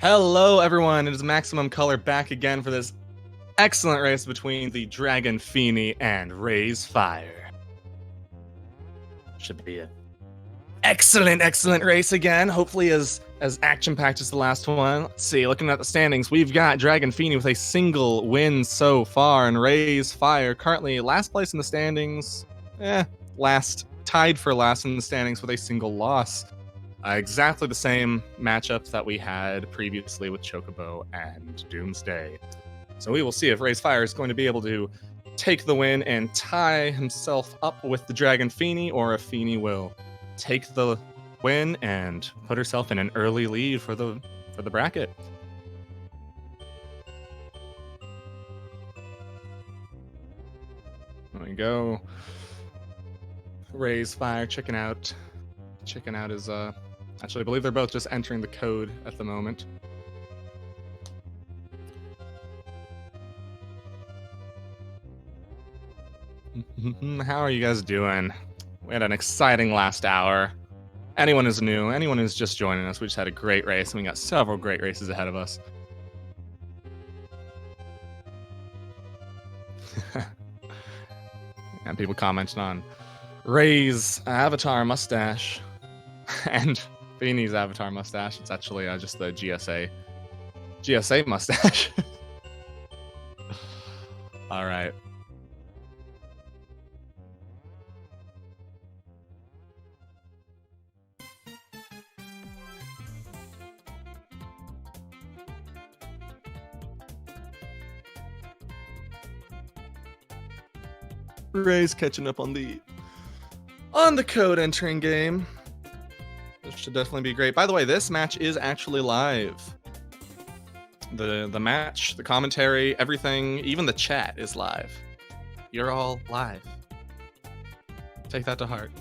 Hello everyone, it is Maximum Color back again for this excellent race between the Dragonfeeney and raysfire. Should be an excellent race again, hopefully as action-packed as the last one. Let's see, looking at the standings, we've got Dragonfeeney with a single win so far, and raysfire currently last place in the standings, tied for last in the standings with a single loss. Exactly the same matchup that we had previously with Chocobo and Doomsday. So we will see if raysfire is going to be able to take the win and tie himself up with the Dragonfeeney, or if Feeney will take the win and put herself in an early lead for the bracket. There we go. raysfire checking out his actually, I believe they're both just entering the code at the moment. How are you guys doing? We had an exciting last hour. Anyone who's new, anyone who's just joining us, we just had a great race, and we got several great races ahead of us. And people commenting on Ray's avatar mustache and Feeney's avatar mustache. It's actually just the GSA mustache. All right. Ray's catching up on the code entering game. This should definitely be great. By the way, this match is actually live. The match, the commentary, everything, even the chat is live. You're all live. Take that to heart.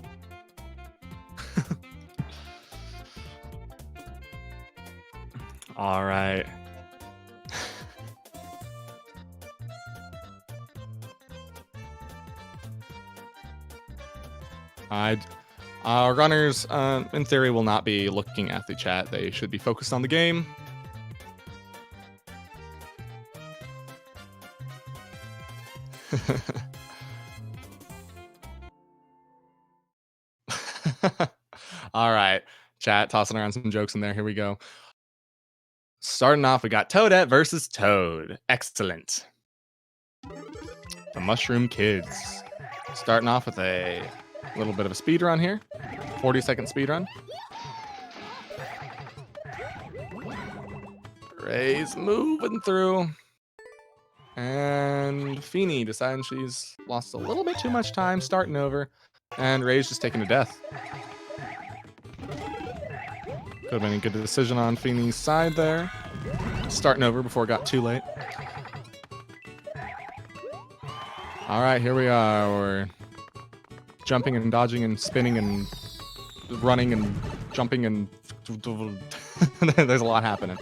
All right. Our runners, in theory, will not be looking at the chat. They should be focused on the game. All right, chat, tossing around some jokes in there. Here we go. Starting off, we got Toadette versus Toad. Excellent. The Mushroom Kids. Starting off with a little bit of a speed run here. 40-second speed run. Ray's moving through. And Feeney deciding she's lost a little bit too much time, starting over. And Ray's just taking a death. Could have been a good decision on Feeney's side there. Starting over before it got too late. All right, here we are. We're jumping and dodging and spinning and running and jumping and there's a lot happening.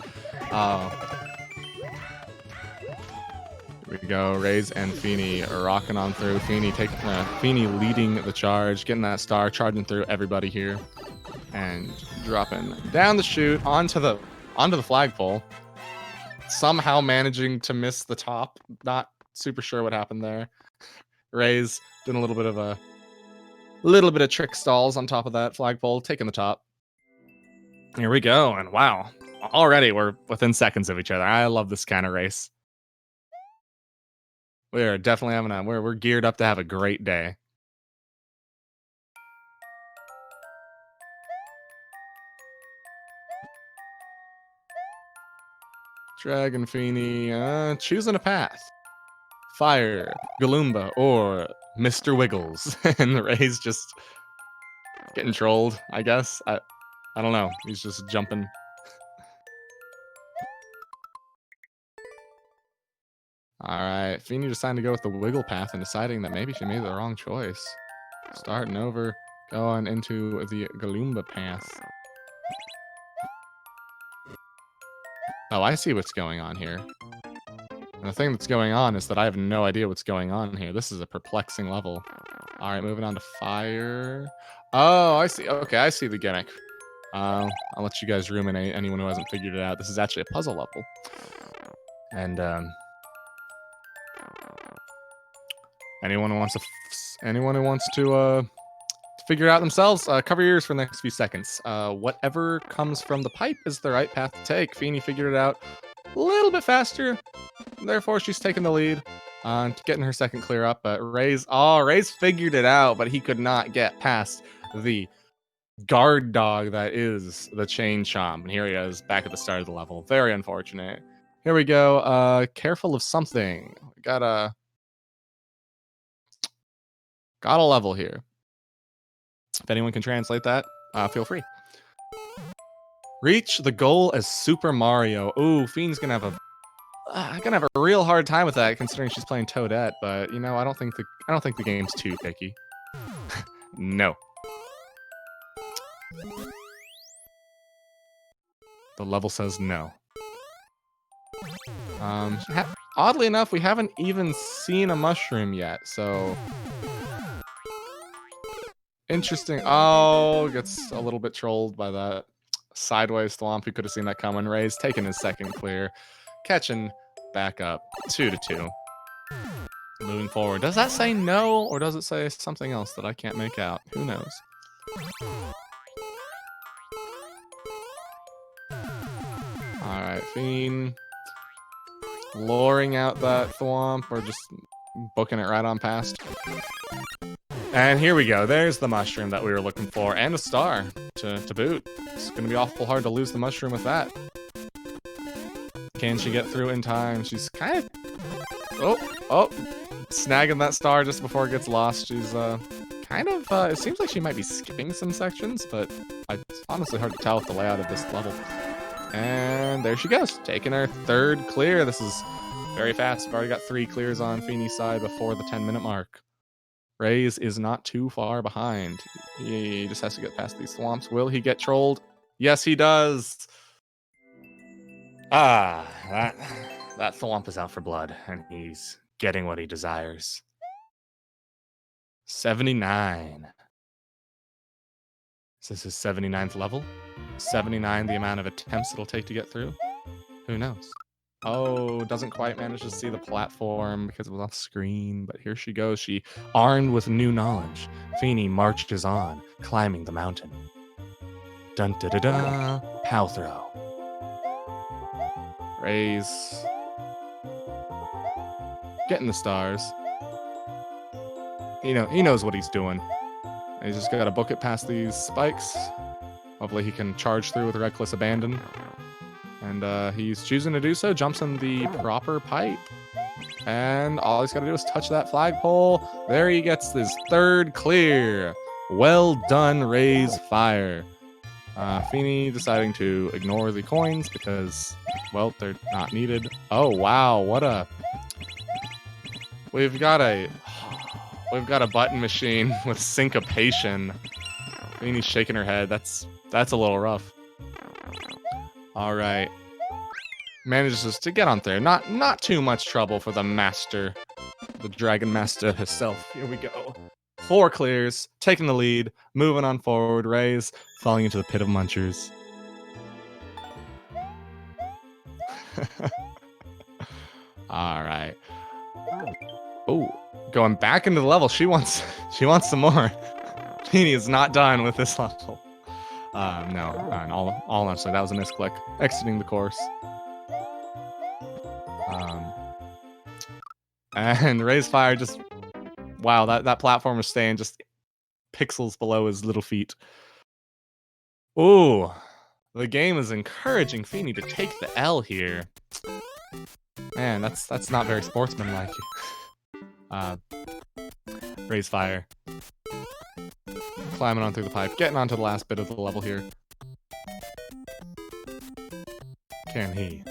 Here we go. Rays and Feeney are rocking on through. Feeney leading the charge, getting that star, charging through everybody here, and dropping down the chute onto the flagpole. Somehow managing to miss the top. Not super sure what happened there. Rays doing a little bit of trick stalls on top of that flagpole, taking the top. Here we go, and wow, already we're within seconds of each other. I love this kind of race. We are definitely having we're geared up to have a great day. Dragonfeeney choosing a path. Fire, Galumba, or Mr. Wiggles. And the Ray's just getting trolled, I guess. I don't know. He's just jumping. All right. Feeney deciding to go with the Wiggle path and deciding that maybe she made the wrong choice. Starting over, going into the Galumba path. Oh, I see what's going on here. And the thing that's going on is that I have no idea what's going on here. This is a perplexing level. All right, moving on to fire. Oh, I see. Okay, I see the gimmick. I'll let you guys ruminate, anyone who hasn't figured it out. This is actually a puzzle level. And anyone who wants to figure it out themselves, cover your ears for the next few seconds. Whatever comes from the pipe is the right path to take. Feeney figured it out a little bit faster, therefore she's taking the lead. Getting her second clear up, but Ray's figured it out, but he could not get past the guard dog that is the Chain Chomp. And here he is, back at the start of the level. Very unfortunate. Here we go. Careful of something. Got a level here. If anyone can translate that, feel free. Reach the goal as Super Mario. Ooh, Fiend's gonna have a real hard time with that, considering she's playing Toadette. But you know, I don't think the game's too picky. No. The level says no. Oddly enough, we haven't even seen a mushroom yet, so interesting. Oh, gets a little bit trolled by that sideways thwomp. We could have seen that coming. Ray's taking his second clear, catching back up 2-2. Moving forward. Does that say no, or does it say something else that I can't make out? Who knows? Alright, Fiend luring out that thwomp, or just booking it right on past. And here we go. There's the mushroom that we were looking for, and a star to boot. It's going to be awful hard to lose the mushroom with that. Can she get through in time? She's kind of... Oh, snagging that star just before it gets lost. She's kind of... it seems like she might be skipping some sections, but it's honestly hard to tell with the layout of this level. And there she goes, taking her third clear. This is very fast. We've already got 3 clears on Feeney's side before the 10-minute mark. Rays is not too far behind. He just has to get past these thwomps. Will he get trolled? Yes, he does. That thwomp is out for blood, and he's getting what he desires. 79. Is this his 79th level? 79 the amount of attempts it'll take to get through? Who knows? Oh, doesn't quite manage to see the platform because it was off screen, but here she goes. She, armed with new knowledge, Feeney marches on, climbing the mountain. Dun-da-da-da, pow throw. Rays getting the stars. He knows what he's doing. He's just got to book it past these spikes. Hopefully he can charge through with reckless abandon. And he's choosing to do so. Jumps in the proper pipe. And all he's got to do is touch that flagpole. There he gets his third clear. Well done, raysfire. Feeney deciding to ignore the coins because, well, they're not needed. Oh, wow. What a... We've got a button machine with syncopation. Feeney's shaking her head. That's a little rough. All right. Manages to get on there. Not too much trouble for the master. The Dragon Master herself. Here we go. 4 clears. Taking the lead. Moving on forward. Rays falling into the pit of munchers. All right. Oh, going back into the level. She wants some more. Feeney is not done with this level. No, all honestly, that was a misclick. Exiting the course. And raysfire just... Wow, that platform is staying just pixels below his little feet. Ooh, the game is encouraging Feeney to take the L here. Man, that's not very sportsmanlike. Raysfire. Climbing on through the pipe, getting onto the last bit of the level here. Can he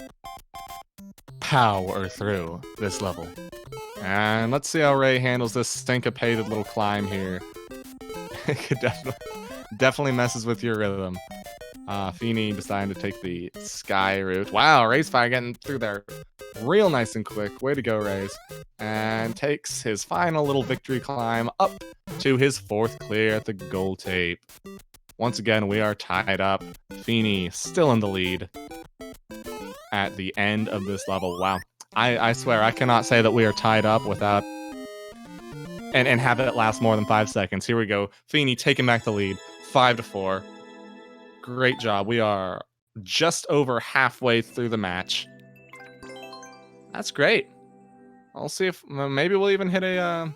power through this level? And let's see how Ray handles this syncopated little climb here. It could definitely messes with your rhythm. Feeney deciding to take the sky route. Wow, raysfire getting through there real nice and quick. Way to go, Rays. And takes his final little victory climb up to his 4th clear at the goal tape. Once again, we are tied up. Feeney still in the lead at the end of this level. Wow. I swear, I cannot say that we are tied up without... And have it last more than 5 seconds. Here we go. Feeney taking back the lead. 5-4. Great job. We are just over halfway through the match. That's great. I'll see if maybe we'll even hit a...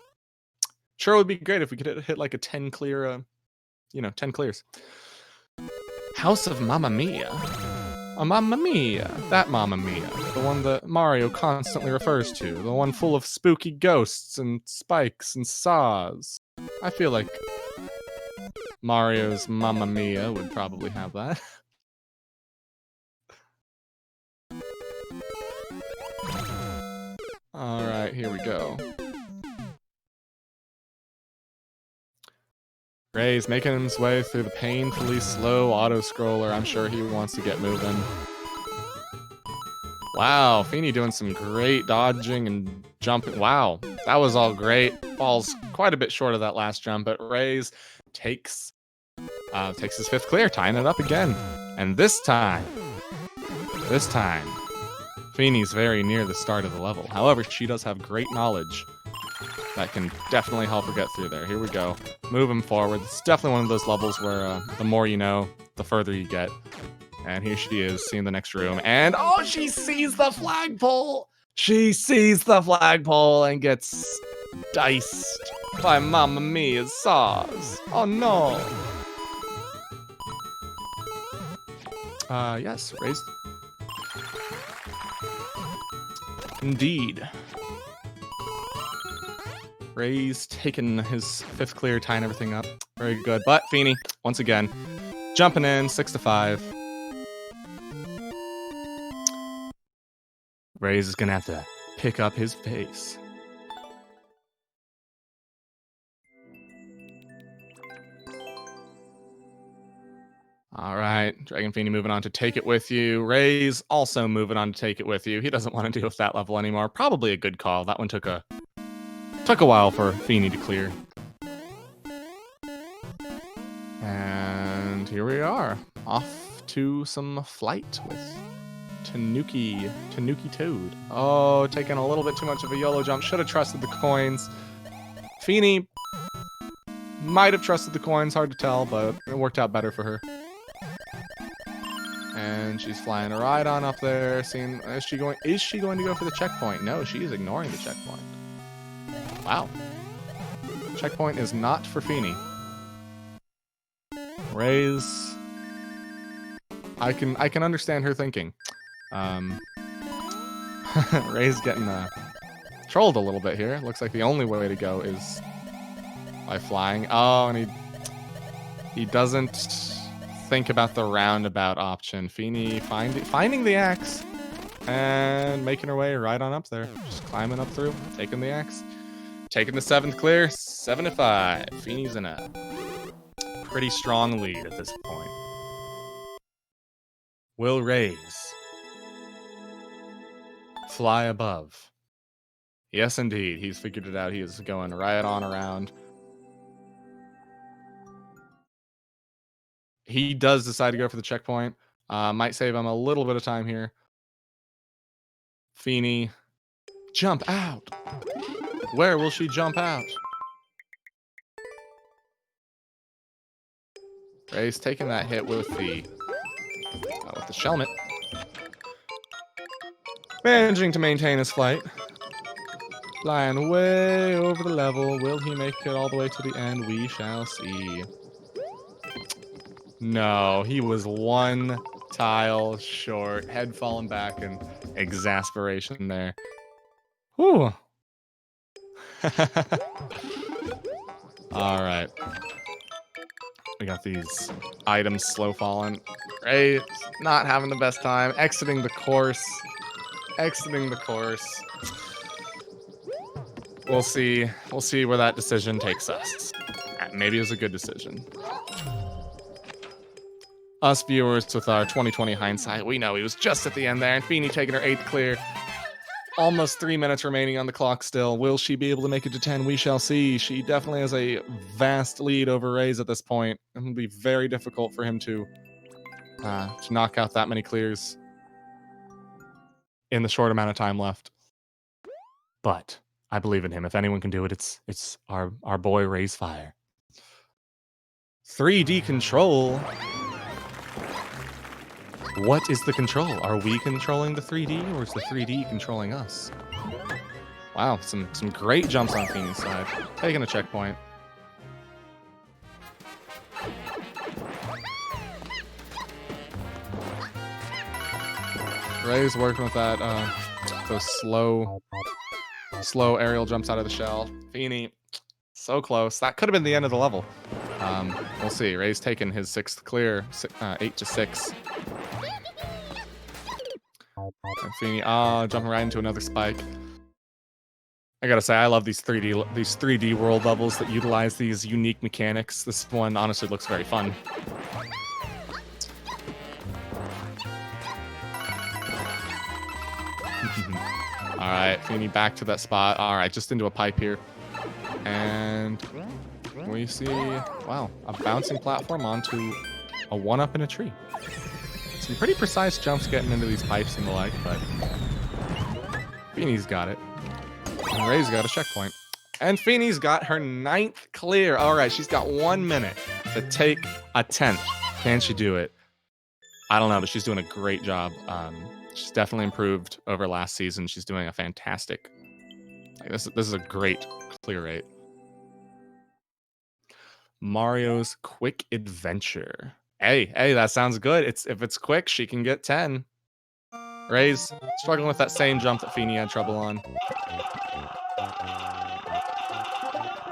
Sure, it would be great if we could hit like a 10 clear, 10 clears. House of Mamma Mia. Mamma Mia. That Mamma Mia. The one that Mario constantly refers to. The one full of spooky ghosts and spikes and saws. I feel like Mario's Mamma Mia would probably have that. Alright, here we go. Ray's making his way through the painfully slow auto-scroller. I'm sure he wants to get moving. Wow, Feeney doing some great dodging and jumping. Wow, that was all great. Falls quite a bit short of that last jump, but Ray's takes his 5th clear, tying it up again. And this time, Feeney's very near the start of the level. However, she does have great knowledge that can definitely help her get through there. Here we go. Moving forward. It's definitely one of those levels where the more you know, the further you get. And here she is, seeing the next room. And, oh, she sees the flagpole! She sees the flagpole and gets diced by Mamma Mia's saws. Oh, no. Yes, raised. Indeed. Ray's taking his 5th clear, tying everything up. Very good. But Feeney, once again, jumping in, 6-5. Ray's is gonna have to pick up his pace. All right, Dragon Feeney moving on to Take It With You. Ray's also moving on to Take It With You. He doesn't want to deal with that level anymore. Probably a good call. That one took a while for Feeney to clear. And here we are, off to some flight with Tanuki Toad. Oh, taking a little bit too much of a YOLO jump. Should have trusted the coins. Feeney might have trusted the coins, hard to tell, but it worked out better for her. And she's flying right on up there. Seeing, is she going to go for the checkpoint? No, she is ignoring the checkpoint. Wow. Checkpoint is not for Feeney. Ray's... I can understand her thinking. Ray's getting trolled a little bit here. Looks like the only way to go is by flying. Oh, and he doesn't think about the roundabout option. Feeney finding the axe and making her way right on up there. Just climbing up through, taking the axe. Taking the 7th clear, 7-5. Feeney's in a pretty strong lead at this point. Will Ray's fly above? Yes, indeed. He's figured it out. He is going right on around. He does decide to go for the checkpoint. Might save him a little bit of time here. Feeney, jump out. Where will she jump out? Ray's taking that hit with the Shelmet. Managing to maintain his flight. Flying way over the level. Will he make it all the way to the end? We shall see. No, he was one tile short. Head falling back in exasperation there. Whew. All right. We got these items slow falling. Ray not having the best time. Exiting the course. We'll see. We'll see where that decision takes us. Maybe it was a good decision. Us viewers with our 2020 hindsight, we know he was just at the end there. And Feeney taking her 8th clear. Almost 3 minutes remaining on the clock still. Will she be able to make it to 10? We shall see. She definitely has a vast lead over Rays at this point. It'll be very difficult for him to knock out that many clears in the short amount of time left. But I believe in him. If anyone can do it, it's our boy raysfire. 3D control. What is the control? Are we controlling the 3D, or is the 3D controlling us? Wow, some great jumps on Feeney's side. Taking a checkpoint. Ray's working with that those slow aerial jumps out of the shell. Feeney, so close. That could have been the end of the level. We'll see. Ray's taken his 6th clear, 8 to 6. And Feeney, jumping right into another spike. I gotta say, I love these 3D world levels that utilize these unique mechanics. This one honestly looks very fun. All right, Feeney back to that spot. All right, just into a pipe here. And we see, wow, a bouncing platform onto a 1-up in a tree. Some pretty precise jumps getting into these pipes and the like, but Feeney's got it. And Ray's got a checkpoint. And Feeney's got her 9th clear. All right, she's got 1 minute to take a 10th. Can she do it? I don't know, but she's doing a great job. She's definitely improved over last season. She's doing a fantastic. This is a great clear rate. Mario's Quick Adventure. Hey, that sounds good. If it's quick, she can get 10. Ray's struggling with that same jump that Feeney had trouble on.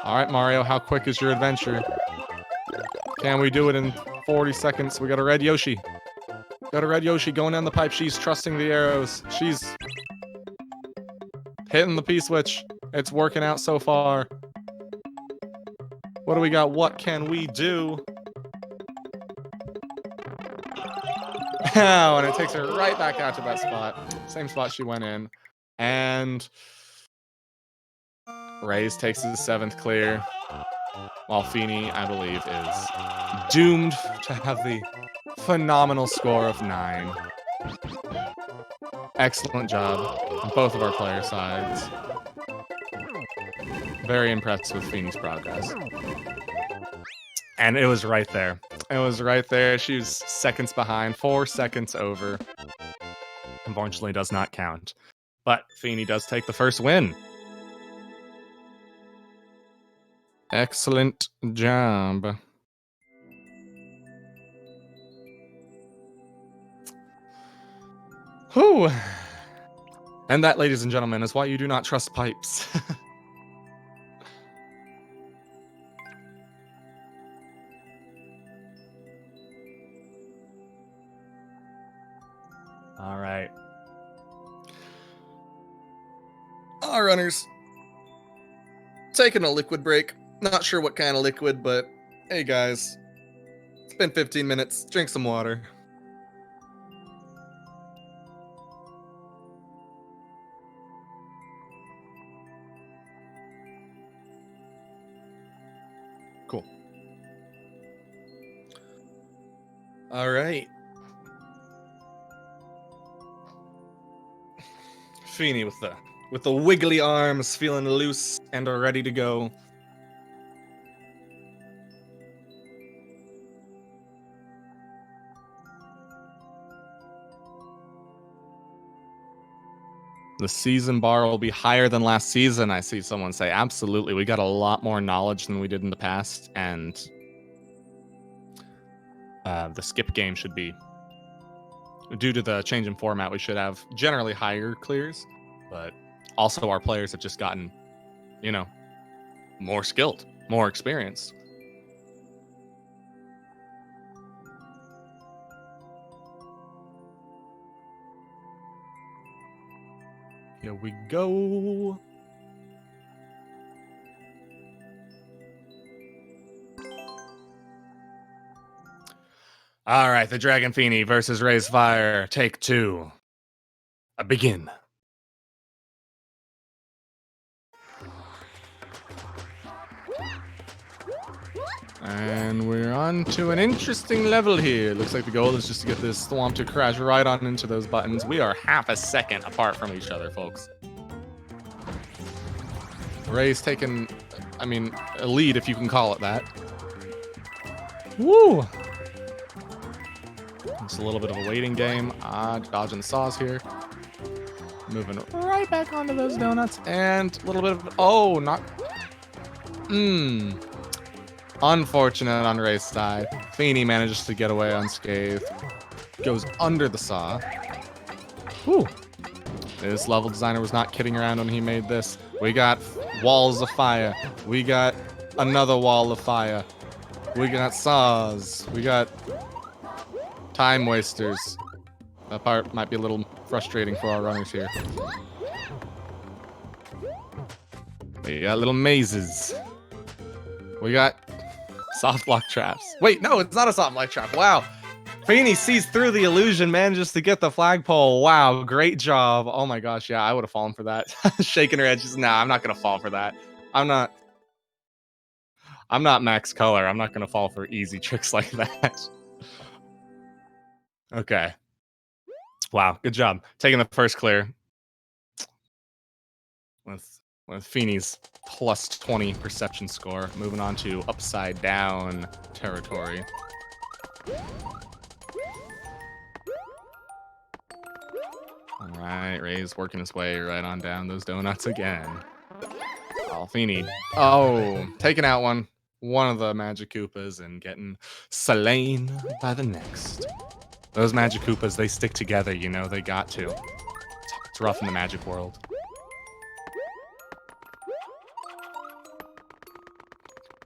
All right, Mario, how quick is your adventure? Can we do it in 40 seconds? We got a red Yoshi. Got a red Yoshi going down the pipe. She's trusting the arrows. She's hitting the P-switch. It's working out so far. What do we got? What can we do? Oh, and it takes her right back out to that spot. Same spot she went in. And Rays takes his 7th clear, while Feeney, I believe, is doomed to have the phenomenal score of 9. Excellent job on both of our player sides. Very impressed with Feeney's progress. And it was right there. It was right there. She was seconds behind, 4 seconds over. Unfortunately, does not count. But Feeney does take the first win. Excellent job. Whew. And that, ladies and gentlemen, is why you do not trust pipes. All right. All runners. Taking a liquid break. Not sure what kind of liquid, but hey guys. It's been 15 minutes. Drink some water. Cool. All right. Feeney with the wiggly arms, feeling loose and are ready to go. The season bar will be higher than last season, I see someone say. Absolutely. We got a lot more knowledge than we did in the past, and the skip game should be, due to the change in format, we should have generally higher clears, but also our players have just gotten, more skilled, more experienced. Here we go. All right, the Dragon Feeney versus raysfire. Take 2. Begin. And we're on to an interesting level here. Looks like the goal is just to get this Thwomp to crash right on into those buttons. We are half a second apart from each other, folks. Ray's taking, I mean, a lead, if you can call it that. Woo! It's a little bit of a waiting game. Dodging the saws here. Moving right back onto those donuts. And a little bit of, oh, not, unfortunate on Ray's side. Feeney manages to get away unscathed. Goes under the saw. Whew. This level designer was not kidding around when he made this. We got walls of fire. We got another wall of fire. We got saws. We got time wasters. That part might be a little frustrating for our runners here. We got little mazes. We got soft block traps. Wait, no, it's not a soft block trap. Wow. Feeney sees through the illusion, manages to get the flagpole. Wow, great job. Oh my gosh, yeah, I would have fallen for that. Shaking her head, she's, nah, I'm not gonna fall for that. I'm not Max Color. I'm not gonna fall for easy tricks like that. Okay. Wow, good job. Taking the first clear. With Feeney's plus 20 perception score. Moving on to upside down territory. Alright, Ray's working his way right on down those donuts again. Oh, Feeney. Oh, taking out one of the Magic Koopas and getting slain by the next. Those Magic Koopas, they stick together, you know, they got to. It's rough in the Magic world.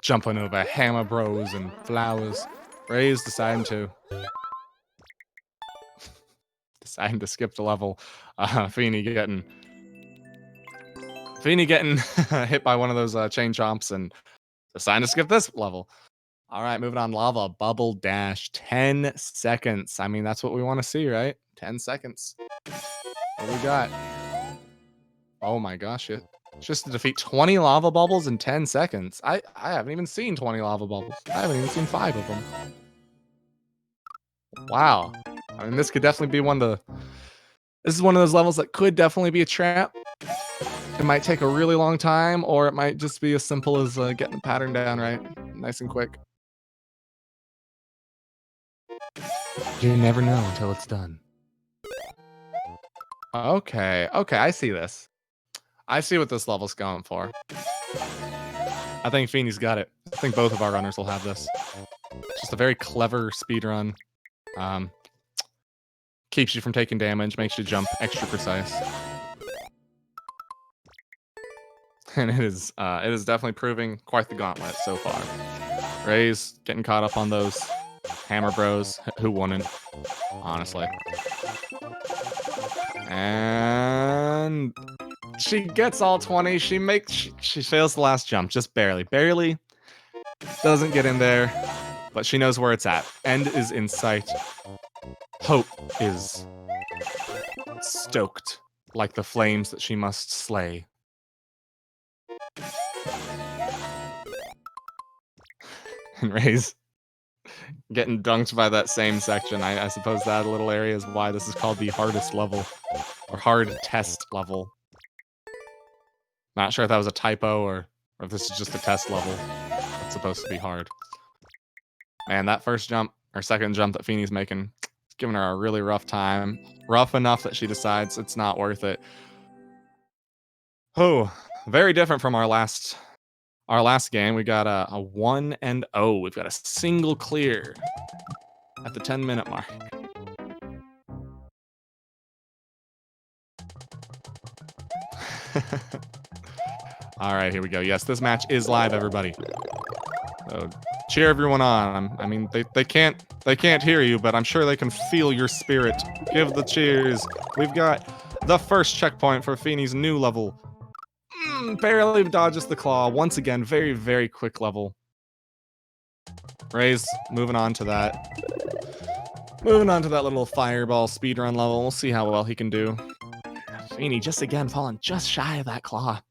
Jumping over hammer bros and flowers. Ray's deciding to skip the level. Feeney getting hit by one of those chain chomps and deciding to skip this level. All right, moving on. Lava bubble dash. 10 seconds. I mean, that's what we want to see, right? 10 seconds. What we got? Oh my gosh, just to defeat 20 lava bubbles in 10 seconds. I haven't even seen 20 lava bubbles. I haven't even seen 5 of them. Wow. I mean, this could definitely be this is one of those levels that could definitely be a trap. It might take a really long time, or it might just be as simple as getting the pattern down right. Nice and quick. You never know until it's done. Okay, I see this. I see what this level's going for. I think Feeney's got it. I think both of our runners will have this. Just a very clever speedrun. Keeps you from taking damage, makes you jump extra precise. And it is definitely proving quite the gauntlet so far. Ray's getting caught up on those hammer bros. Who wouldn't? Honestly. And she gets all 20. She fails the last jump, just barely. Barely. Doesn't get in there, but she knows where it's at. End is in sight. Hope is stoked, like the flames that she must slay. And Ray's getting dunked by that same section. I suppose that little area is why this is called the hardest level, or hard test level. Not sure if that was a typo or if this is just a test level. It's supposed to be hard. Man, that first jump, or second jump that Feeney's making, it's giving her a really rough time. Rough enough that she decides it's not worth it. Oh, very different from our last game. We got a 1-0. We've got a single clear at the 10-minute mark. All right, here we go. Yes, this match is live, everybody. So cheer everyone on. I mean, they can't hear you, but I'm sure they can feel your spirit. Give the cheers. We've got the first checkpoint for Feeney's new level. Barely dodges the claw. Once again, very, very quick level. Ray's moving on to that. Moving on to that little fireball speedrun level. We'll see how well he can do. Feeney just again falling just shy of that claw.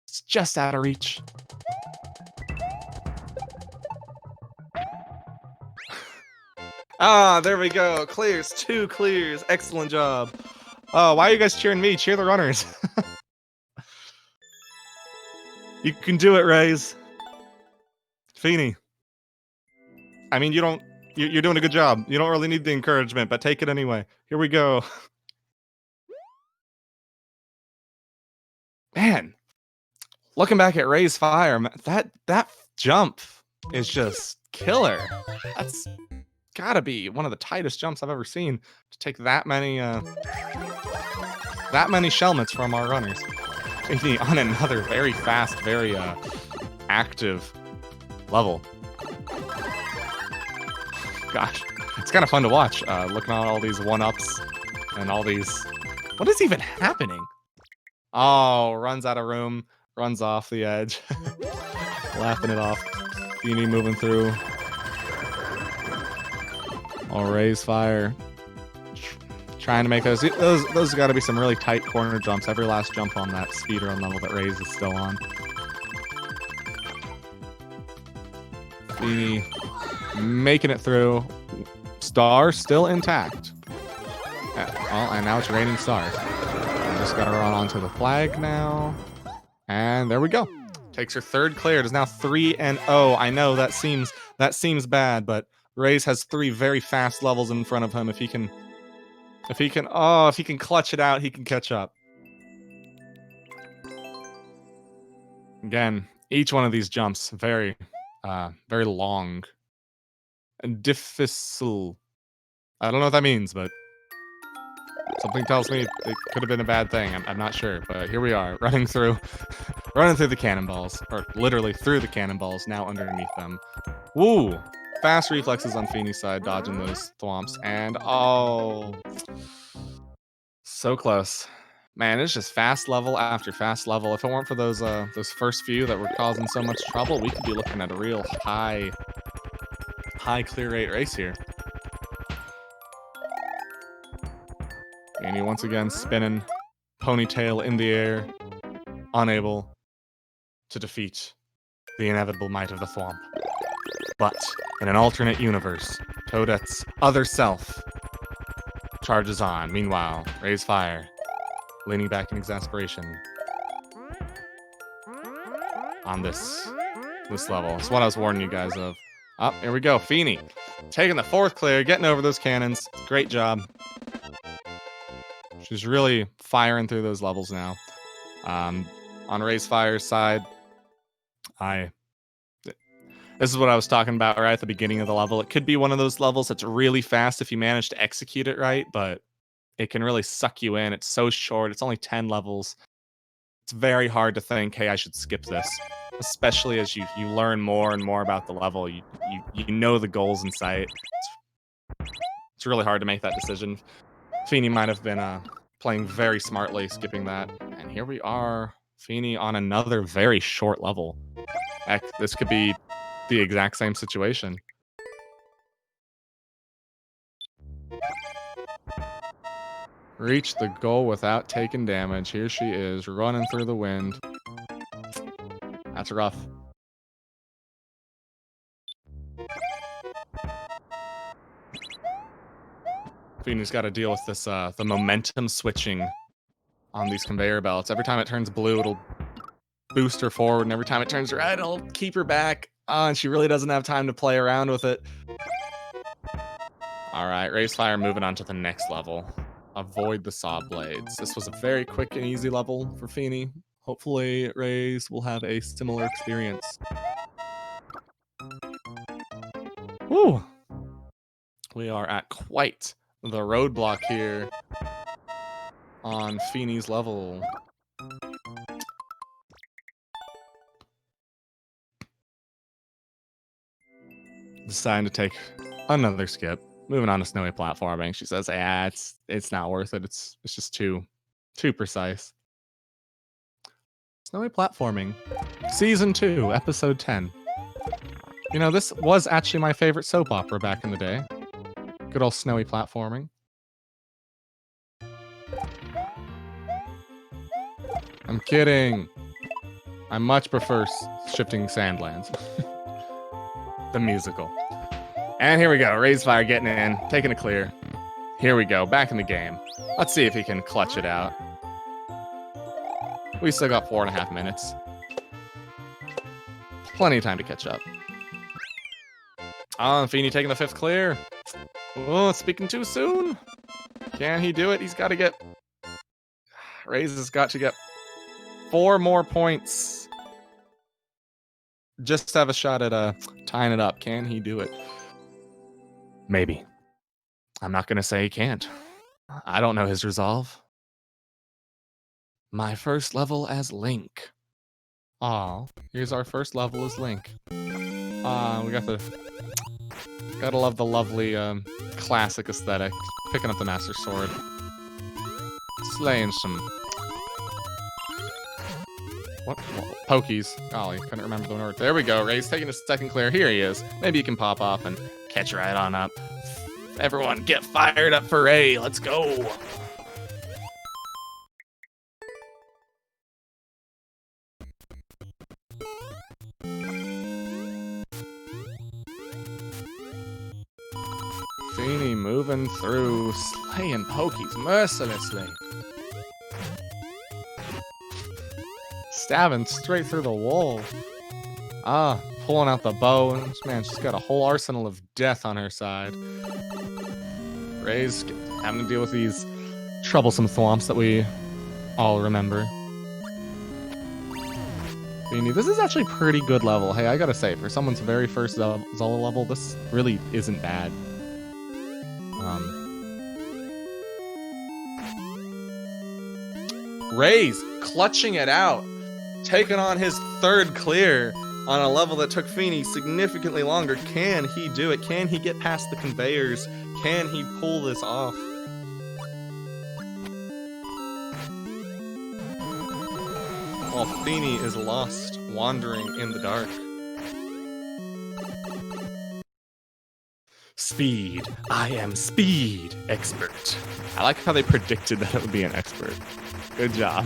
It's just out of reach. Ah, there we go. Clears, 2 clears. Excellent job. Oh, why are you guys cheering me? Cheer the runners. You can do it, Rays. Feeney. I mean, you're doing a good job. You don't really need the encouragement, but take it anyway. Here we go. Man, looking back at raysfire, that jump is just killer. That's gotta be one of the tightest jumps I've ever seen to take that many shelmets from our runners. Feeney on another very fast, very active level. Gosh, it's kind of fun to watch, looking at all these 1-ups and all these... What is even happening? Oh, runs out of room, runs off the edge. Laughing it off. Feeney moving through. Oh, raysfire. Trying to make those got to be some really tight corner jumps. Every last jump on that speedrun level that Rays is still on. Feeney making it through. Star still intact. Well, and now it's raining stars. Just gotta run onto the flag now. And there we go. Takes her 3rd clear. It is now 3-0. I know that seems bad, but Rays has 3 very fast levels in front of him. If he can clutch it out, he can catch up. Again, each one of these jumps very long and difficile. I don't know what that means, but something tells me it could have been a bad thing. I'm not sure, but here we are, running through the cannonballs, or literally through the cannonballs, now underneath them. Woo! Fast reflexes on Feeney's side, dodging those thwomps, and oh, so close. Man, it's just fast level after fast level. If it weren't for those first few that were causing so much trouble, we could be looking at a real high clear rate race here. And he once again spinning, ponytail in the air, unable to defeat the inevitable might of the Thwomp. But in an alternate universe, Toadette's other self charges on. Meanwhile, raysfire, leaning back in exasperation on this level. It's what I was warning you guys of. Oh, here we go. Feeney taking the 4th clear, getting over those cannons. Great job. She's really firing through those levels now. On raysfire's side, this is what I was talking about right at the beginning of the level. It could be one of those levels that's really fast if you manage to execute it right, but it can really suck you in. It's so short. It's only 10 levels. It's very hard to think, hey, I should skip this, especially as you learn more and more about the level. You know the goals in sight. It's really hard to make that decision. Feeney might have been playing very smartly, skipping that. And here we are, Feeney on another very short level. Heck, this could be the exact same situation. Reach the goal without taking damage. Here she is, running through the wind. That's rough. Feeney's got to deal with this, the momentum switching on these conveyor belts. Every time it turns blue, it'll boost her forward, and every time it turns red, it'll keep her back. And she really doesn't have time to play around with it. All right, raysfire moving on to the next level. Avoid the saw blades. This was a very quick and easy level for Feeney. Hopefully, Rays will have a similar experience. Woo! We are at quite the roadblock here on Feeney's level. Deciding to take another skip. Moving on to snowy platforming. She says, "Yeah, it's not worth it. It's just too precise." Snowy platforming, season 2, episode 10. You know, this was actually my favorite soap opera back in the day. Good old snowy platforming. I'm kidding. I much prefer Shifting Sandlands. The musical. And here we go. Raysfire getting in, taking a clear. Here we go. Back in the game. Let's see if he can clutch it out. We still got 4.5 minutes. Plenty of time to catch up. Feeney taking the 5th clear. Oh, speaking too soon. Can he do it? He's got to get... Rays has got to get 4 more points. Just to have a shot at tying it up. Can he do it? Maybe. I'm not going to say he can't. I don't know his resolve. My first level as Link. Aw, here's our first level as Link. We got the... Gotta love the lovely classic aesthetic. Picking up the Master Sword. Slaying some... What? Pokies. Golly, couldn't remember the word. There we go. Ray's taking his 2nd clear. Here he is. Maybe he can pop off and catch right on up. Everyone get fired up for Ray. Let's go. Feeney moving through, slaying pokies mercilessly. Stabbing straight through the wall. Pulling out the bow. This man, she's got a whole arsenal of death on her side. Ray's having to deal with these troublesome thwomps that we all remember. Feeney, this is actually pretty good level. Hey, I gotta say, for someone's very first Zola level, this really isn't bad. Ray's clutching it out, taking on his 3rd clear on a level that took Feeney significantly longer. Can he do it? Can he get past the conveyors? Can he pull this off? While Feeney is lost, wandering in the dark. Speed. I am speed expert. I like how they predicted that it would be an expert. Good job.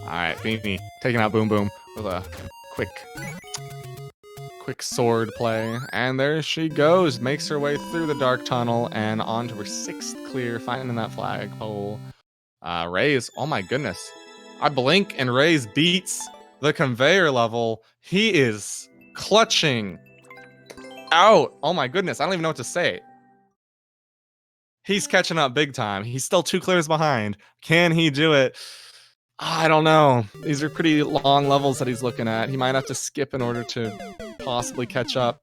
Alright, Feeney taking out Boom Boom with a quick sword play. And there she goes. Makes her way through the dark tunnel and onto her 6th clear, finding that flagpole. Rays, oh my goodness. I blink and Rays beats the conveyor level. He is clutching out. Oh my goodness, I don't even know what to say. He's catching up big time. He's still 2 clears behind. Can he do it? I don't know. These are pretty long levels that he's looking at. He might have to skip in order to possibly catch up.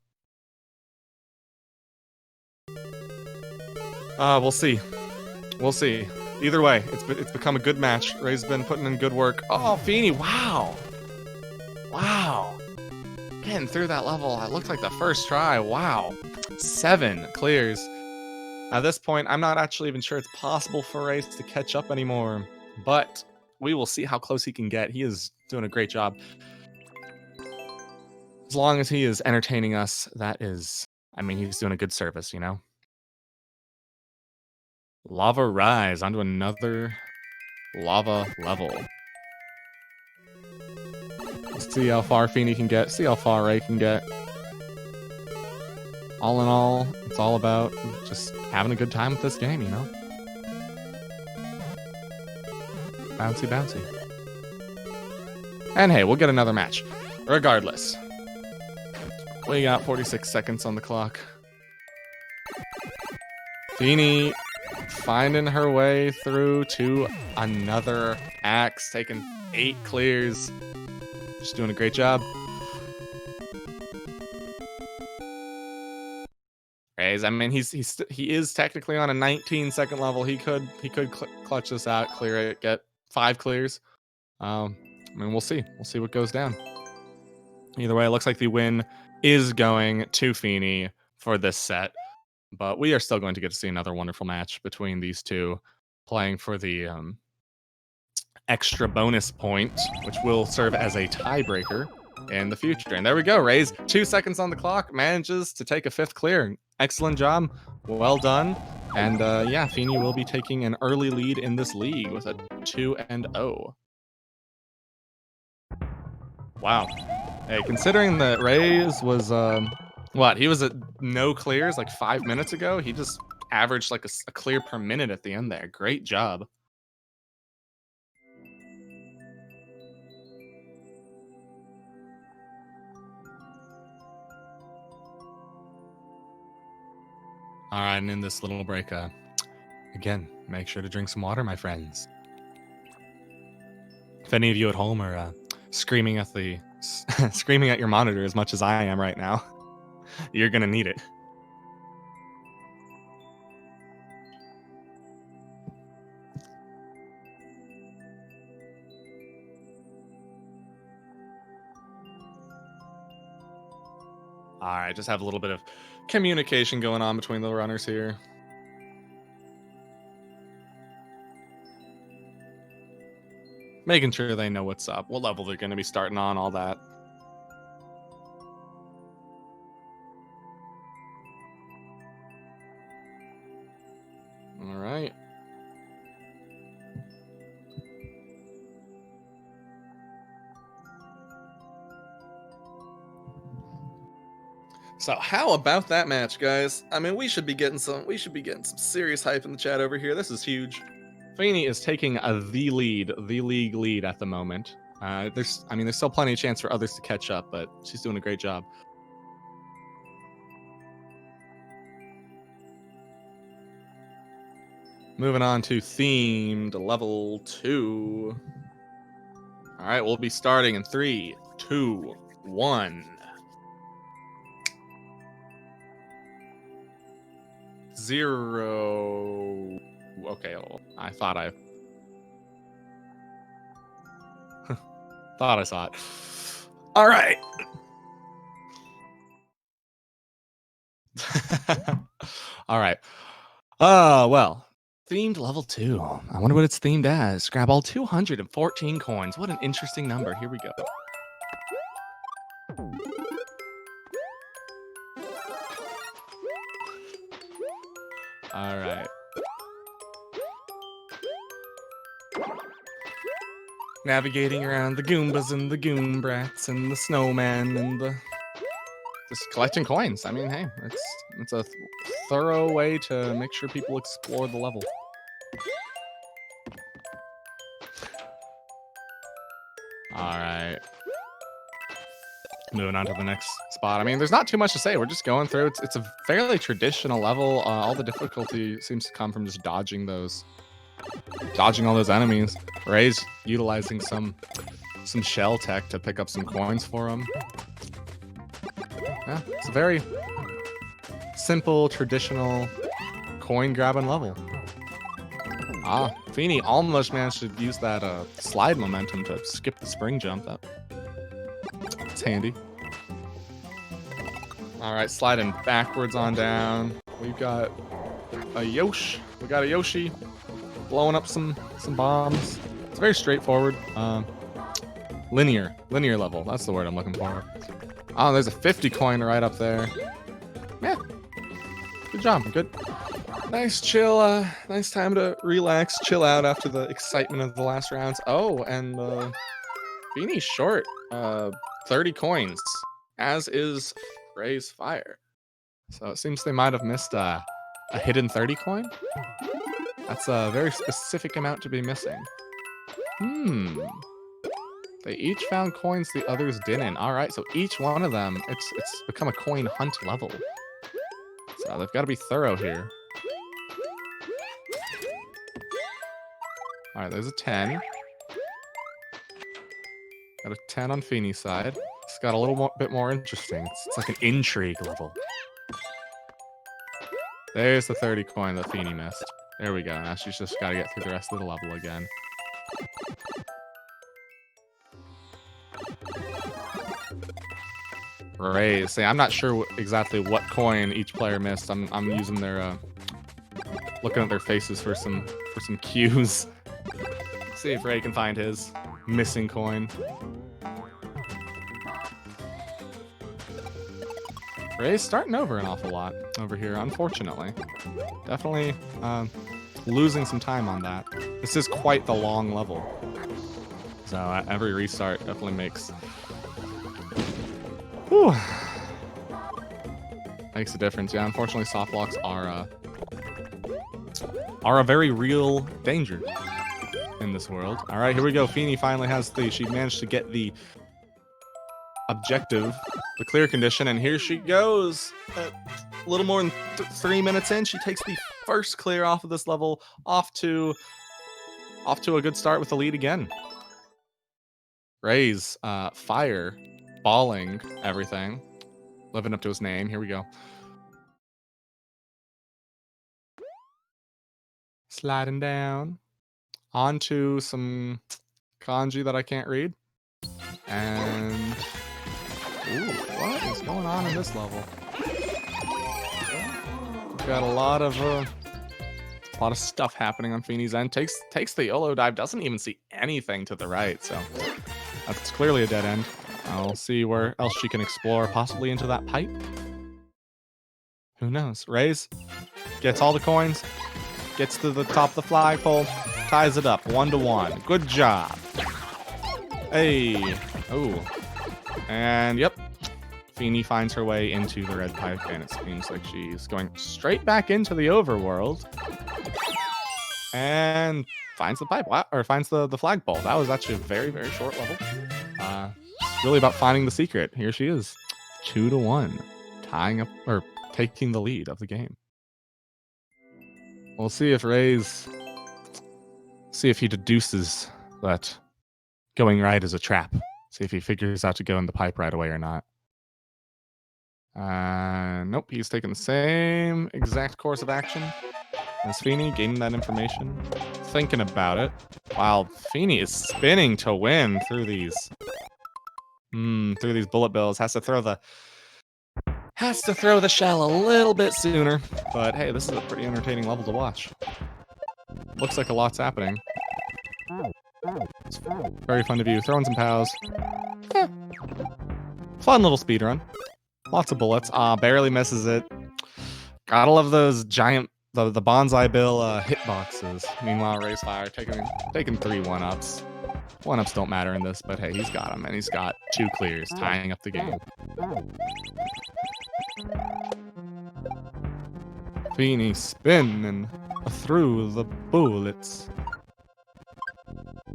We'll see. We'll see. Either way, it's become a good match. Ray's been putting in good work. Oh, Feeney, wow. Wow. Getting through that level, it looked like the first try. Wow. 7 clears. At this point, I'm not actually even sure it's possible for Ray to catch up anymore, but we will see how close he can get. He is doing a great job. As long as he is entertaining us, that is, I mean, he's doing a good service, you know? Lava Rise, onto another lava level. Let's see how far Feeney can get, see how far Ray can get. All in all, it's all about just having a good time with this game, you know? Bouncy, bouncy. And hey, we'll get another match. Regardless. We got 46 seconds on the clock. Feeney finding her way through to another axe, taking 8 clears. She's doing a great job. I mean, he is technically on a 19-second level. He could clutch this out, clear it, get 5 clears. I mean, we'll see. We'll see what goes down. Either way, it looks like the win is going to Feeney for this set, but we are still going to get to see another wonderful match between these two, playing for the extra bonus point, which will serve as a tiebreaker in the future. And there we go. Rays, 2 seconds on the clock, manages to take a 5th clear. Excellent job. Well done. And yeah, Feeney will be taking an early lead in this league with a 2-0. Wow. Hey, considering that Rays was What? He was at no clears like 5 minutes ago? He just averaged like a clear per minute at the end there. Great job. All right, and in this little break, again, make sure to drink some water, my friends. If any of you at home are screaming at screaming at your monitor as much as I am right now, you're gonna need it. All right, just have a little bit of communication going on between the runners here. Making sure they know what's up, what level they're going to be starting on, all that. All right. So how about that match, guys? I mean, we should be getting some serious hype in the chat over here. This is huge. Feeney is taking the league lead at the moment. There's still plenty of chance for others to catch up, but she's doing a great job. Moving on to themed level 2. All right, we'll be starting in 3, 2, 1. 0. Okay, I thought I saw it. All right. All right. Well, themed level 2. I wonder what it's themed as. Grab all 214 coins. What an interesting number. Here we go. All right. Navigating around the Goombas and the Goombrats and the Snowman and just collecting coins. I mean, hey, it's a thorough way to make sure people explore the level. All right. Moving on to the next spot. I mean, there's not too much to say. We're just going through. It's a fairly traditional level. All the difficulty seems to come from just dodging all those enemies. Ray's utilizing some shell tech to pick up some coins for him. Yeah, it's a very simple, traditional coin grabbing level. Feeney almost managed to use that slide momentum to skip the spring jump. It's handy. All right, sliding backwards on down. We've got a Yoshi. We got a Yoshi blowing up some bombs. It's very straightforward. Linear level. That's the word I'm looking for. Oh, there's a 50 coin right up there. Yeah, good job. Good. Nice chill. Nice time to relax, chill out after the excitement of the last rounds. Oh, and Feeney's short. 30 coins, as is raysfire. So it seems they might have missed a hidden 30 coin. That's a very specific amount to be missing. They each found coins the others didn't. All right, so each one of them, it's become a coin hunt level. So they've got to be thorough here. All right, there's a 10. Got a 10 on Feeney's side. It's got a little bit more interesting. It's like an intrigue level. There's the 30 coin that Feeney missed. There we go. Now she's just got to get through the rest of the level again. Rays. See, I'm not sure exactly what coin each player missed. I'm using their looking at their faces for some cues. See if Ray can find his missing coin. Ray's starting over an awful lot over here, unfortunately. Definitely losing some time on that. This is quite the long level. So every restart definitely makes... Whew. Makes a difference. Yeah, unfortunately, soft blocks are a very real danger in this world. All right, here we go. Feeney finally has she managed to get the objective, the clear condition, and here she goes. A little more than 3 minutes in, she takes the first clear off of this level, off to a good start with the lead again. Rays, fire, balling, everything, living up to his name. Here we go. Sliding down onto some kanji that I can't read. And ooh, what is going on in this level? We've got a lot of stuff happening on Feeney's end. Takes the YOLO dive, doesn't even see anything to the right, so that's clearly a dead end. I'll see where else she can explore, possibly into that pipe. Who knows? Rays gets all the coins, gets to the top of the flagpole, ties it up 1-1. Good job. Hey. Oh. And yep. Feeney finds her way into the red pipe, and it seems like she's going straight back into the overworld. And finds the pipe, or finds the flagpole. That was actually a very, very short level. It's really about finding the secret. Here she is, 2-1, tying up or taking the lead of the game. We'll see if he deduces that going right is a trap. See if he figures out to go in the pipe right away or not. Nope, he's taking the same exact course of action as Feeney, gaining that information, thinking about it, while Feeney is spinning to win through these bullet bills. Has to throw the shell a little bit sooner, but hey, this is a pretty entertaining level to watch. Looks like a lot's happening. It's very fun to view. Throwing some pows. Yeah. Fun little speedrun. Lots of bullets. Barely misses it. Gotta love those giant, the bonsai bill hitboxes. Meanwhile, raysfire taking 3 1-ups. 1-ups don't matter in this, but hey, he's got them, and he's got 2 clears, tying up the game. Feeney spinning through the bullets.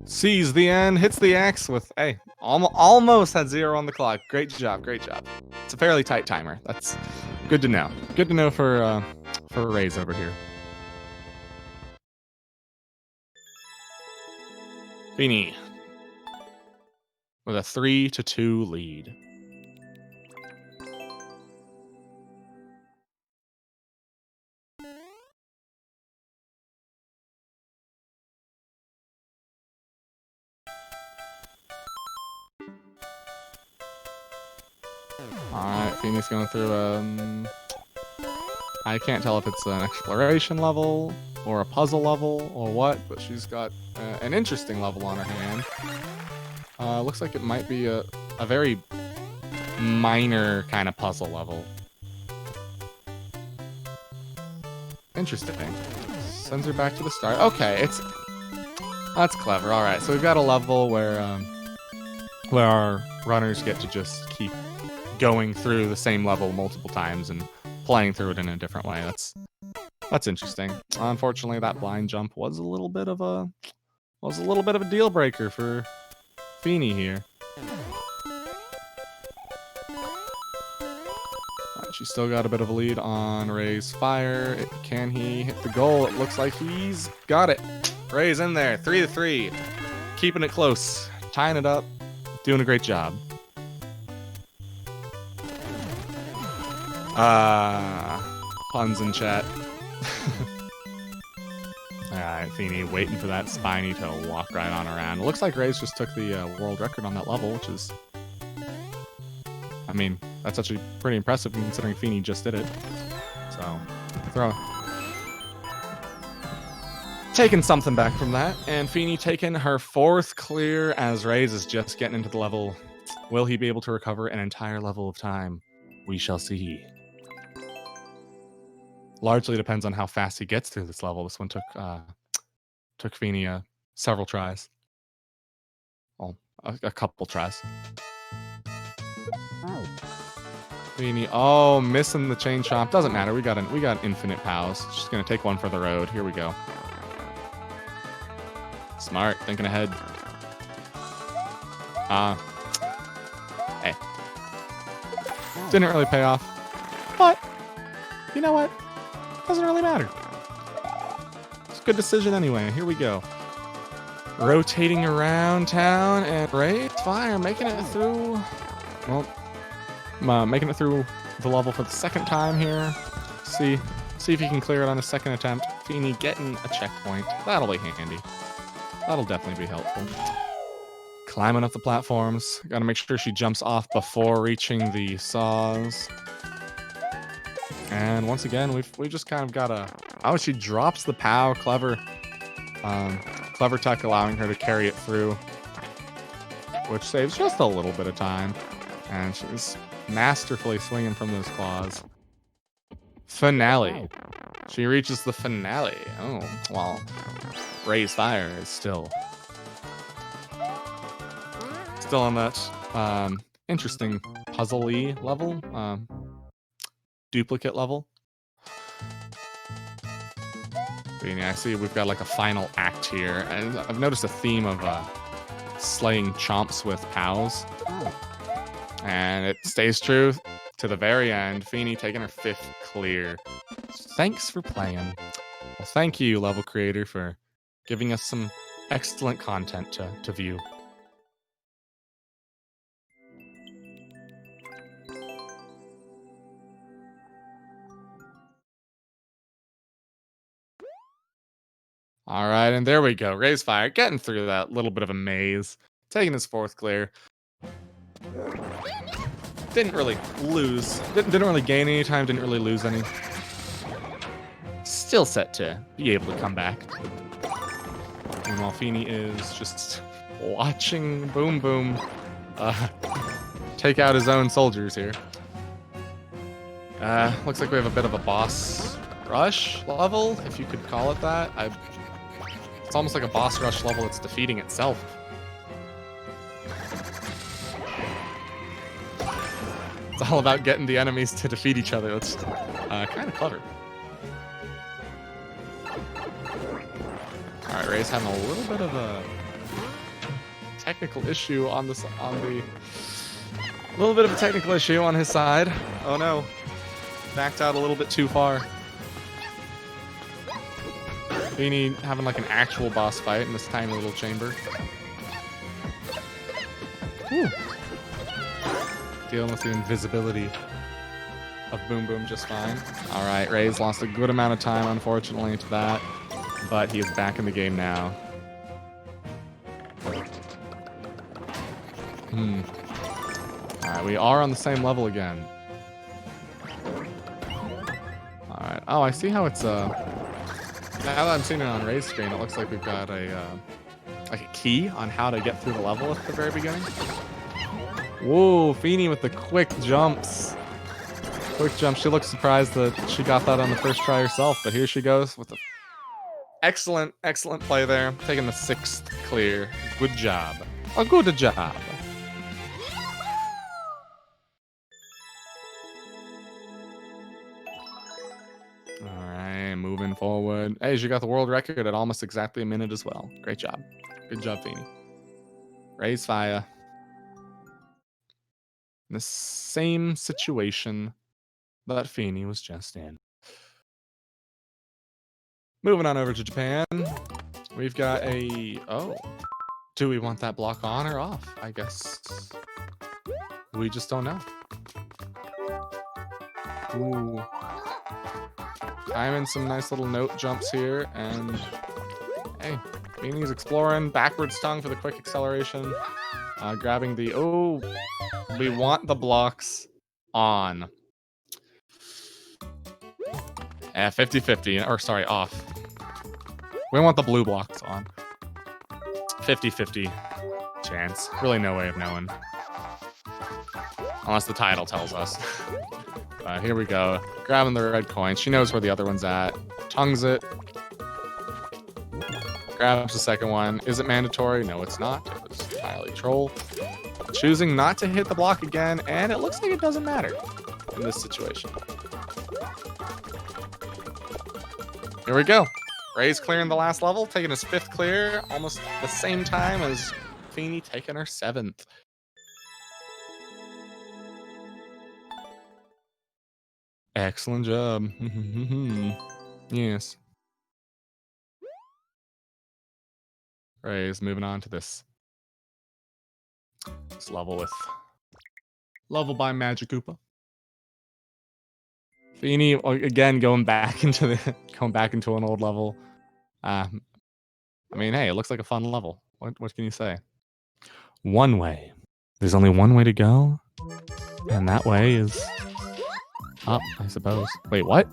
Sees the end, hits the X with, hey, almost had 0 on the clock. Great job, great job. It's a fairly tight timer. That's good to know. Good to know for Rays over here. Feeney with a 3-2 lead. Alright, Feeney's going through I can't tell if it's an exploration level or a puzzle level or what, but she's got an interesting level on her hand. Looks like it might be a very minor kind of puzzle level. Interesting. Sends her back to the start. Okay, that's clever. All right, so we've got a level where our runners get to just keep going through the same level multiple times and playing through it in a different way. That's interesting. Unfortunately, that blind jump was a little bit of a deal breaker for Feeney here. She's still got a bit of a lead on Ray's fire. Can he hit the goal? It looks like he's got it. Ray's in there, 3-3, keeping it close, tying it up, doing a great job. Puns in chat. Alright, Feeney waiting for that Spiny to walk right on around. It looks like Rays just took the world record on that level, which is... I mean, that's actually pretty impressive considering Feeney just did it. So, throw. Taking something back from that, and Feeney taking her 4th clear as Rays is just getting into the level. Will he be able to recover an entire level of time? We shall see. Largely depends on how fast he gets through this level. This one took Feeney several tries. Well, a couple tries. Feeny, oh, missing the chain chomp. Doesn't matter. We got infinite pows. Just gonna take one for the road. Here we go. Smart, thinking ahead. Hey. Didn't really pay off. But, you know what? Doesn't really matter. It's a good decision anyway. Here we go. Rotating around town and raysfire making it through. Well, making it through the level for the second time here. See if he can clear it on a second attempt. Feeny getting a checkpoint. That'll be handy. That'll definitely be helpful. Climbing up the platforms. Gotta make sure she jumps off before reaching the saws. And once again, we just kind of gotta... Oh, she drops the POW. Clever. Clever tech allowing her to carry it through. Which saves just a little bit of time. And she's masterfully swinging from those claws. Finale. She reaches the finale. Oh, well, raysfire is still on that interesting puzzle-y level, duplicate level. I see we've got like a final act here, and I've noticed a theme of slaying chomps with POWs. And it stays true to the very end. Feeny taking her 5th clear. Thanks for playing. Well, thank you, level creator, for giving us some excellent content to view. All right, and there we go. Raysfire getting through that little bit of a maze. Taking his 4th clear. Didn't really lose. Didn't really gain any time. Didn't really lose any. Still set to be able to come back. Meanwhile, Feeny is just watching Boom Boom take out his own soldiers here. Looks like we have a bit of a boss rush level, if you could call it that. It's almost like a boss rush level that's defeating itself. It's all about getting the enemies to defeat each other. That's kind of clever. All right, Ray's having a little bit of a technical issue on this. Little bit of a technical issue on his side. Oh no, backed out a little bit too far. Feeny having like an actual boss fight in this tiny little chamber. Whew. Dealing with the invisibility of Boom Boom just fine. All right, Ray's lost a good amount of time, unfortunately, to that, but he is back in the game now. All right, we are on the same level again. All right. Oh, I see how it's now that I'm seeing it on Ray's screen, it looks like we've got a like a key on how to get through the level at the very beginning. Whoa, Feeny with the quick jumps. Quick jump. She looks surprised that she got that on the first try herself, but here she goes with the excellent play there. Taking the 6th clear. Good job. A good job. Alright, moving forward. Hey, she got the world record at almost exactly a minute as well. Great job. Good job, Feeny. Raysfire. In the same situation that Feeny was just in. Moving on over to Japan. We've got a... Oh. Do we want that block on or off? I guess... We just don't know. Ooh. Timing some nice little note jumps here, and... Hey, Feeny's exploring. Backwards tongue for the quick acceleration. Grabbing the... Oh... We want the blocks on. 50-50, or sorry, off. We want the blue blocks on. 50-50 chance. Really no way of knowing. Unless the title tells us. Here we go. Grabbing the red coin. She knows where the other one's at. Tongues it. Grabs the second one. Is it mandatory? No, it's not. It was entirely troll. Choosing not to hit the block again, and it looks like it doesn't matter. in this situation. Here we go. Ray's clearing the last level, taking his 5th clear, almost the same time as Feeney taking her 7th. Excellent job. Yes. Ray's moving on to this level with level by Magic Koopa. Feeney again going back into an old level. I mean, hey, it looks like a fun level. What can you say? One way. There's only one way to go, and that way is up, I suppose. Wait, what?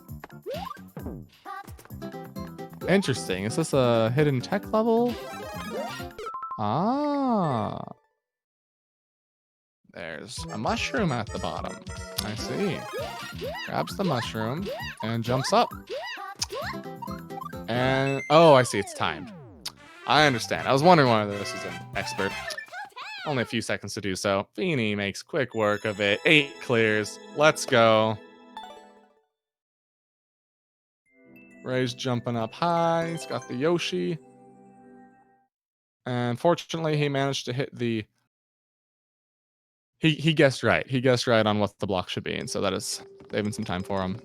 Interesting. Is this a hidden tech level? Ah. There's a mushroom at the bottom. I see. Grabs the mushroom and jumps up. And, oh, I see. It's timed. I understand. I was wondering why this is an expert. Only a few seconds to do so. Feeney makes quick work of it. 8 clears. Let's go. Ray's jumping up high. He's got the Yoshi. And fortunately, he managed to hit the... He guessed right. He guessed right on what the block should be, and so that is saving some time for him.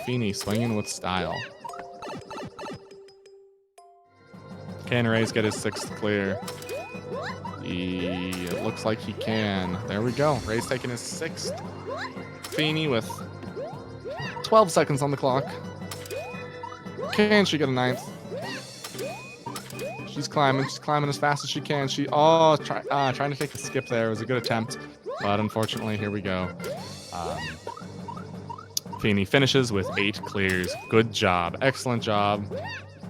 Feeney swinging with style. Can Rays get his 6th clear? It looks like he can. There we go. Ray's taking his 6th. Feeney with 12 seconds on the clock. Can she get a 9th? She's climbing as fast as she can. Trying to take a skip there. It was a good attempt, but unfortunately, here we go. Feeney finishes with 8 clears. Good job. Excellent job.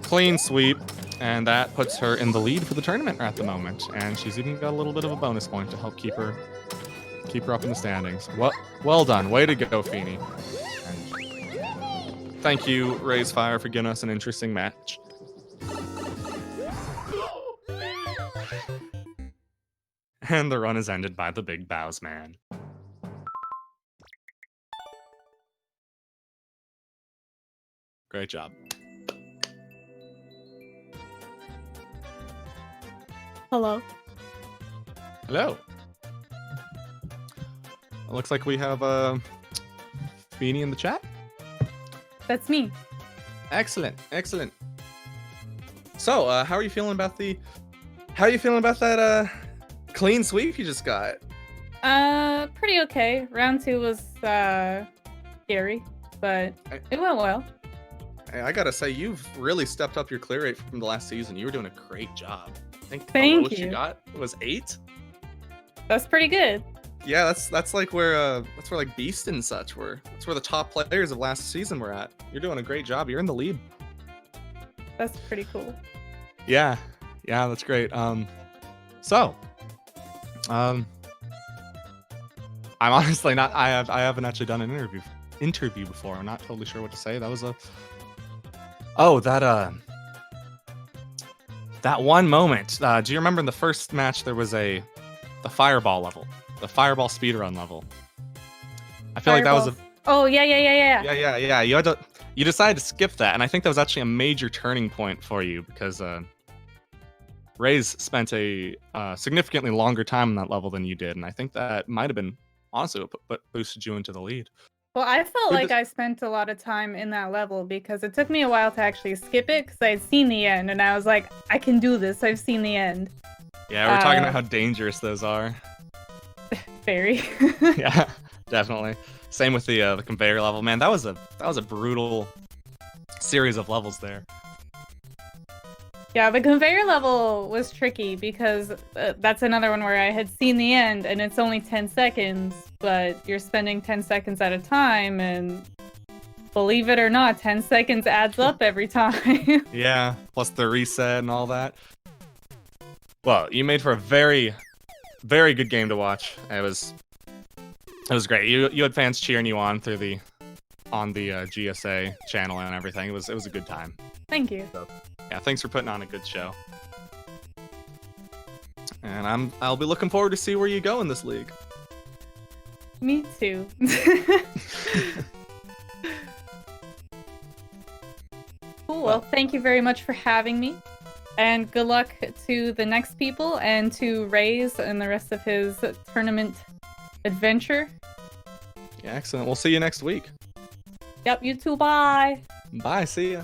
Clean sweep, and that puts her in the lead for the tournament at the moment. And she's even got a little bit of a bonus point to help keep her up in the standings. Well done. Way to go, Feeney. And thank you, Raysfire, for giving us an interesting match. And the run is ended by the Big Bows Man. Great job. Hello. Hello. It looks like we have Feeney in the chat. That's me. Excellent, excellent. So, how are you feeling about that clean sweep you just got? Pretty okay. Round 2 was scary, but it went well. Hey, I gotta say, you've really stepped up your clear rate from the last season. You were doing a great job. I think the lowest you got was 8. That's pretty good. Yeah, that's like where like Beast and such were. That's where the top players of last season were at. You're doing a great job. You're in the lead. That's pretty cool. Yeah, that's great. I'm honestly not. I haven't actually done an interview before. I'm not totally sure what to say. That was that one moment. Do you remember in the first match there was the fireball level, the fireball speedrun level? I feel like that was a. Oh yeah. Yeah. You decided to skip that, and I think that was actually a major turning point for you because Rays spent a significantly longer time on that level than you did, and I think that might have been honestly what boosted you into the lead. Well, I felt like I spent a lot of time in that level because it took me a while to actually skip it because I had seen the end, and I was like, I can do this. I've seen the end. Yeah, we're talking about how dangerous those are. Very. Yeah, definitely. Same with the conveyor level. Man, that was a brutal series of levels there. Yeah, the conveyor level was tricky because that's another one where I had seen the end and it's only 10 seconds, but you're spending 10 seconds at a time, and believe it or not, 10 seconds adds up every time. Yeah, plus the reset and all that. Well, you made for a very, very good game to watch. It was great. You had fans cheering you on through the GSA channel and everything. It was a good time. Thank you. So, yeah, thanks for putting on a good show. And I'll be looking forward to see where you go in this league. Me too. Cool. Well, thank you very much for having me. And good luck to the next people and to Rays and the rest of his tournament adventure. Yeah, excellent. We'll see you next week. Yep, you too. Bye. Bye. See ya.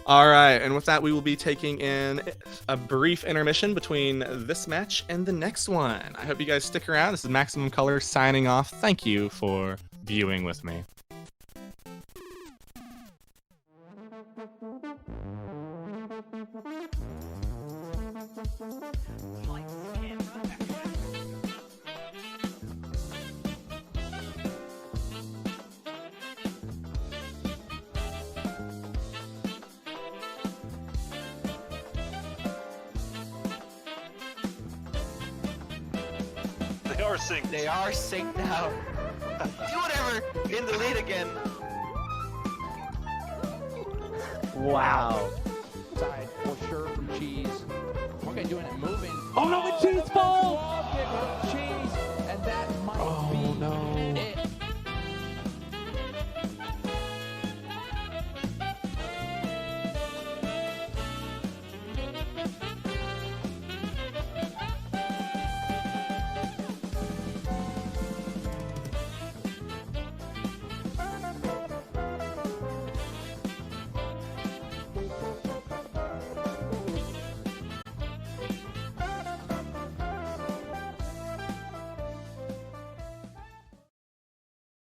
All right, and with that, we will be taking in a brief intermission between this match and the next one. I hope you guys stick around. This is Maximum Color signing off. Thank you for viewing with me. They are synced. They are synced now. Do whatever. In the lead again. Wow. Side for sure from Cheese. Okay, doing it, moving. Oh no, the Cheese falls!